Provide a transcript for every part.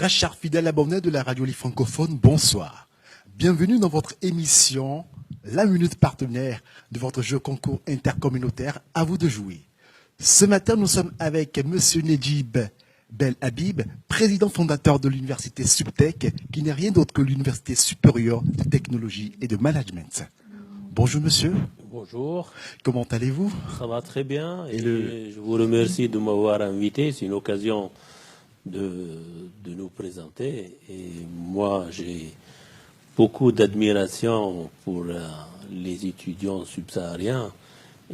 Très chers fidèles abonnés de la radio francophone, bonsoir. Bienvenue dans votre émission, la minute partenaire de votre jeu concours intercommunautaire À vous de jouer. Ce matin, nous sommes avec Monsieur Nedjib Bel Habib, président fondateur de l'université Subtech, qui n'est rien d'autre que l'université supérieure de technologie et de management. Bonjour monsieur. Bonjour. Comment allez-vous? Ça va très bien et je vous remercie de m'avoir invité. C'est une occasion de nous présenter. Et moi, j'ai beaucoup d'admiration pour les étudiants subsahariens.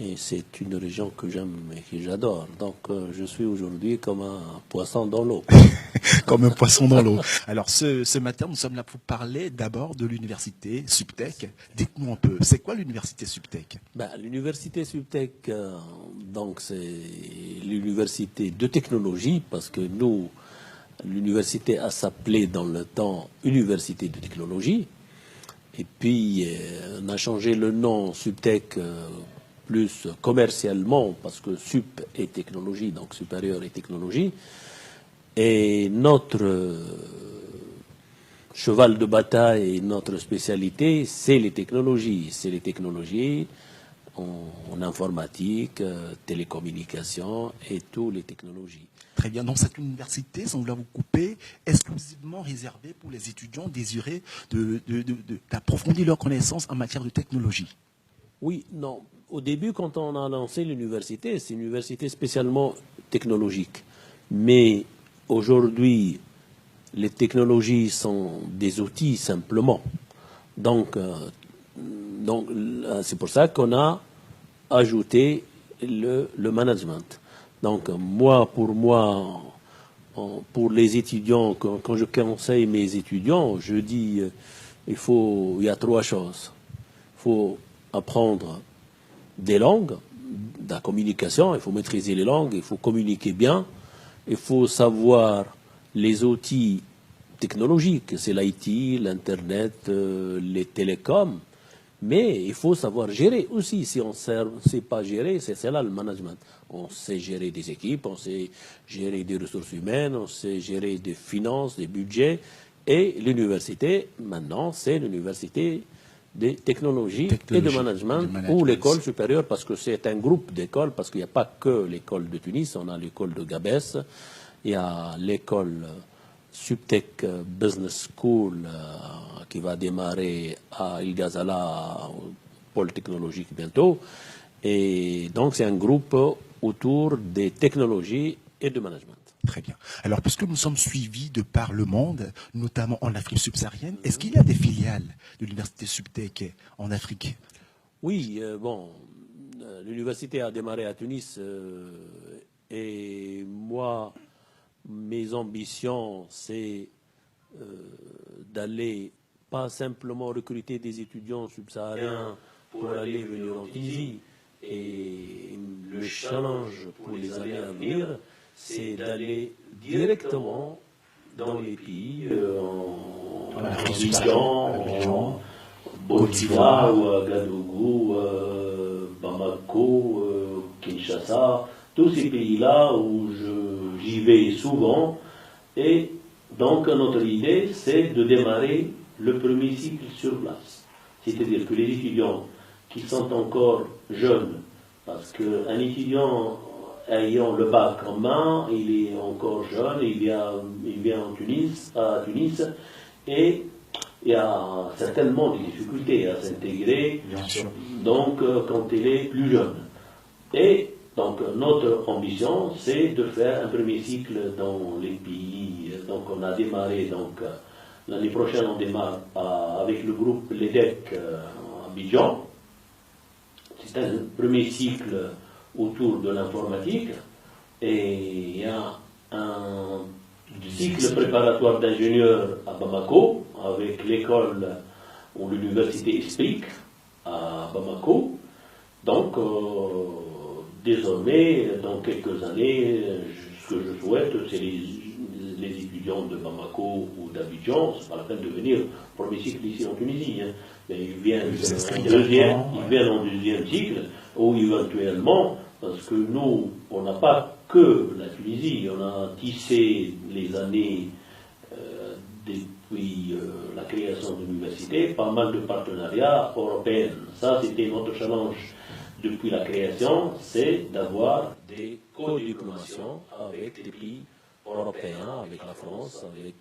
Et c'est une région que j'aime et que j'adore. Donc, je suis aujourd'hui comme un poisson dans l'eau. Comme un poisson dans l'eau. Alors, ce matin, nous sommes là pour parler d'abord de l'université Subtech. Dites-nous un peu, c'est quoi l'université Subtech? L'université Subtech, donc, c'est l'université de technologie, parce que nous, l'université a s'appelé dans le temps Université de technologie. Et puis, on a changé le nom Subtech plus commercialement, parce que sup est technologie, donc supérieur et technologie. Et notre cheval de bataille et notre spécialité, c'est les technologies. C'est les technologies en informatique, télécommunications et toutes les technologies. Très bien. Donc, cette université, sans vouloir vous couper, exclusivement réservée pour les étudiants désirés d'approfondir leurs connaissances en matière de technologie. Oui, non. Au début, quand on a lancé l'université, c'est une université spécialement technologique. Mais aujourd'hui, les technologies sont des outils simplement. Donc c'est pour ça qu'on a ajouté le management. Donc pour les étudiants, quand je conseille mes étudiants, je dis il y a trois choses. Il faut apprendre des langues, de la communication, il faut maîtriser les langues, il faut communiquer bien, il faut savoir les outils technologiques, c'est l'IT, l'Internet, les télécoms, mais il faut savoir gérer aussi. Si on ne sait pas gérer, c'est là le management. On sait gérer des équipes, on sait gérer des ressources humaines, on sait gérer des finances, des budgets, et l'université, maintenant, c'est l'université des technologies et de management, ou l'école supérieure, parce que c'est un groupe d'écoles, parce qu'il n'y a pas que l'école de Tunis, on a l'école de Gabès, il y a l'école Subtech Business School qui va démarrer à Il Ghazala, au pôle technologique bientôt, et donc c'est un groupe autour des technologies et de management. Très bien. Alors, puisque nous sommes suivis de par le monde, notamment en Afrique subsaharienne, est-ce qu'il y a des filiales de l'université Subtech en Afrique? Oui, l'université a démarré à Tunis et moi, mes ambitions, c'est d'aller pas simplement recruter des étudiants subsahariens pour aller venir en Tunisie. Et le challenge pour les années à venir, c'est d'aller directement dans les pays, en Soudan, en Côte d'Ivoire, Ouagadougou, Bamako, Kinshasa, tous ces pays-là où j'y vais souvent. Et donc notre idée, c'est de démarrer le premier cycle sur place. C'est-à-dire que les étudiants qui sont encore jeunes, parce qu'un étudiant ayant le bac en main, il est encore jeune, il vient à Tunis, et il y a certainement des difficultés à s'intégrer, donc quand il est plus jeune. Et donc notre ambition, c'est de faire un premier cycle dans les pays. Donc on a démarré, donc l'année prochaine on démarre avec le groupe l'EDEC à Abidjan. C'est un premier cycle autour de l'informatique, et il y a un cycle préparatoire d'ingénieurs à Bamako, avec l'école ou l'université Esprit à Bamako. Donc, désormais, dans quelques années, ce que je souhaite, c'est les étudiants de Bamako ou d'Abidjan, c'est pas la peine de venir premier cycle ici en Tunisie, hein. Mais ils viennent en deuxième cycle, ou éventuellement, parce que nous, on n'a pas que la Tunisie, on a tissé les années création de l'université, pas mal de partenariats européens. Ça, c'était notre challenge depuis la création, c'est d'avoir des co-diplomations avec des pays européens, avec la France, avec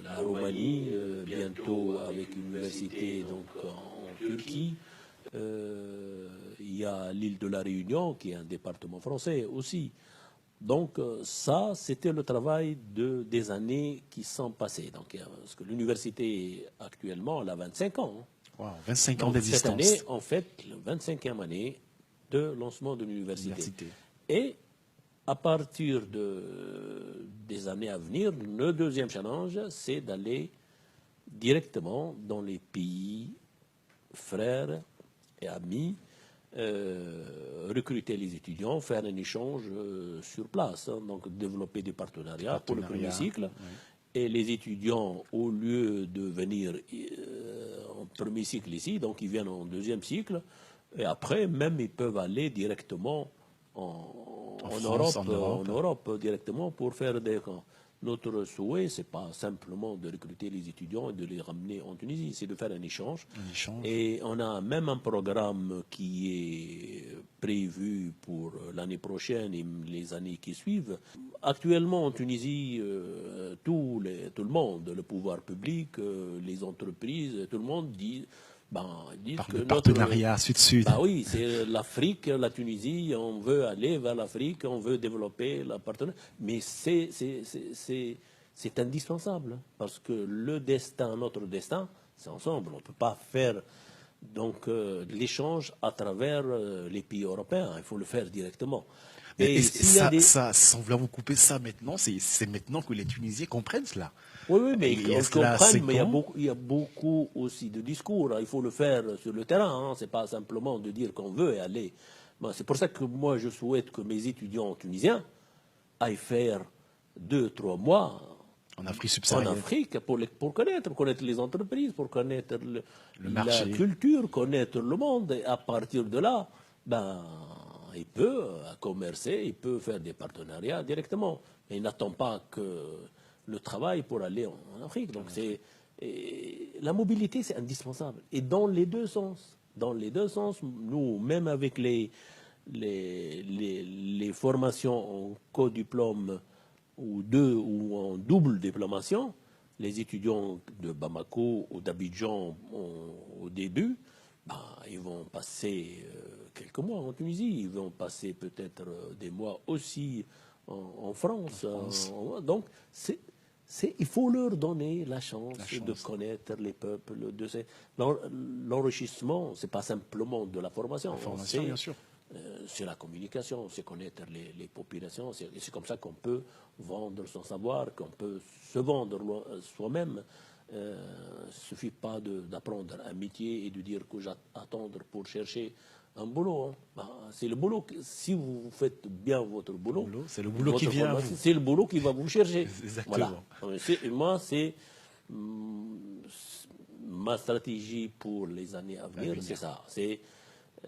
la Roumanie, bientôt avec une université donc, en Turquie. Il y a l'île de la Réunion, qui est un département français aussi. Donc ça, c'était le travail des années qui sont passées. Donc, parce que l'université, actuellement, elle a 25 ans. Wow, 25 ans Donc, d'existence. cette année, en fait, la 25e année de lancement de l'université. Et à partir des années à venir, le deuxième challenge, c'est d'aller directement dans les pays frères et amis, recruter les étudiants, faire un échange sur place, hein, donc développer des partenariats pour le premier cycle. Oui. Et les étudiants, au lieu de venir en premier cycle ici, donc ils viennent en deuxième cycle, et après même ils peuvent aller directement en Europe directement pour faire des camps. Notre souhait, ce n'est pas simplement de recruter les étudiants et de les ramener en Tunisie, c'est de faire un échange. Et on a même un programme qui est prévu pour l'année prochaine et les années qui suivent. Actuellement, en Tunisie, tout le monde, le pouvoir public, les entreprises, tout le monde dit... Par le partenariat sud-sud. Oui, c'est l'Afrique, la Tunisie, on veut aller vers l'Afrique, on veut développer la partenariat. Mais c'est indispensable, parce que le destin, notre destin, c'est ensemble. On ne peut pas faire donc l'échange à travers les pays européens, il faut le faire directement. Et ça, sans vouloir vous couper ça maintenant, c'est maintenant que les Tunisiens comprennent cela. Oui, mais ils comprennent, mais il y a beaucoup aussi de discours. Il faut le faire sur le terrain. Hein. Ce n'est pas simplement de dire qu'on veut y aller. C'est pour ça que moi, je souhaite que mes étudiants tunisiens aillent faire 2-3 mois en Afrique subsaharienne. En Afrique, pour connaître les entreprises, pour connaître le marché, la culture, connaître le monde. Et à partir de là, il peut commercer, il peut faire des partenariats directement. Mais il n'attend pas que le travail pour aller en Afrique. Donc la mobilité, c'est indispensable. Et dans les deux sens. Dans les deux sens, nous, même avec les formations en co-diplôme ou en double diplomation, les étudiants de Bamako ou d'Abidjan au début, ils vont passer quelques mois en Tunisie, ils vont passer peut-être des mois aussi en France. Donc, il faut leur donner la chance de connaître les peuples. L'enrichissement, ce n'est pas simplement de la formation. Bien sûr. C'est la communication, c'est connaître les populations. C'est comme ça qu'on peut vendre son savoir, qu'on peut se vendre soi-même. Il ne suffit pas d'apprendre un métier et de dire que j'attendre pour chercher un boulot. Hein. C'est le boulot. Si vous faites bien votre boulot, c'est le boulot qui vient. C'est le boulot qui va vous chercher. Exactement. Voilà. Moi, c'est ma stratégie pour les années à venir. C'est ça. C'est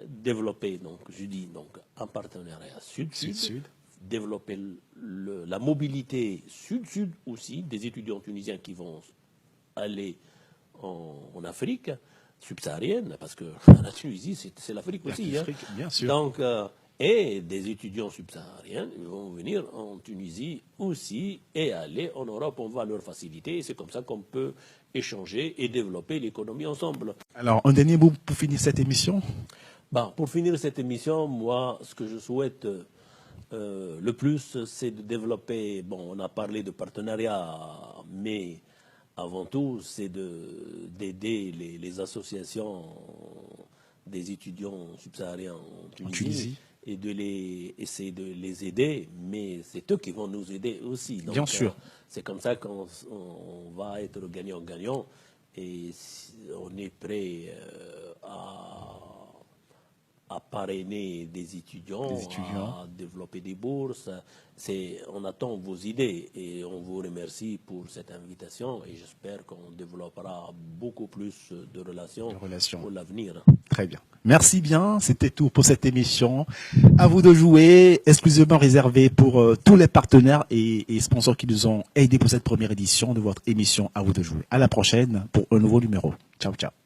développer, donc, je dis, donc, un partenariat sud-sud, développer la mobilité sud-sud aussi, des étudiants tunisiens qui vont aller en Afrique subsaharienne, parce que la Tunisie, c'est l'Afrique aussi. Bien sûr. Donc, et des étudiants subsahariens vont venir en Tunisie aussi et aller en Europe. On va leur faciliter. C'est comme ça qu'on peut échanger et développer l'économie ensemble. Alors, un dernier mot pour finir cette émission. Pour finir cette émission, moi, ce que je souhaite le plus, c'est de développer, on a parlé de partenariat, mais avant tout, c'est d'aider les associations des étudiants subsahariens en Tunisie. Et essayer de les aider, mais c'est eux qui vont nous aider aussi. Donc, bien sûr. C'est comme ça qu'on va être gagnant-gagnant, et on est prêt à à parrainer des étudiants, à développer des bourses. On attend vos idées et on vous remercie pour cette invitation et j'espère qu'on développera beaucoup plus de relations pour l'avenir. Très bien. Merci bien. C'était tout pour cette émission. À vous de jouer, exclusivement réservé pour tous les partenaires et sponsors qui nous ont aidés pour cette première édition de votre émission À vous de jouer. À la prochaine pour un nouveau numéro. Ciao, ciao.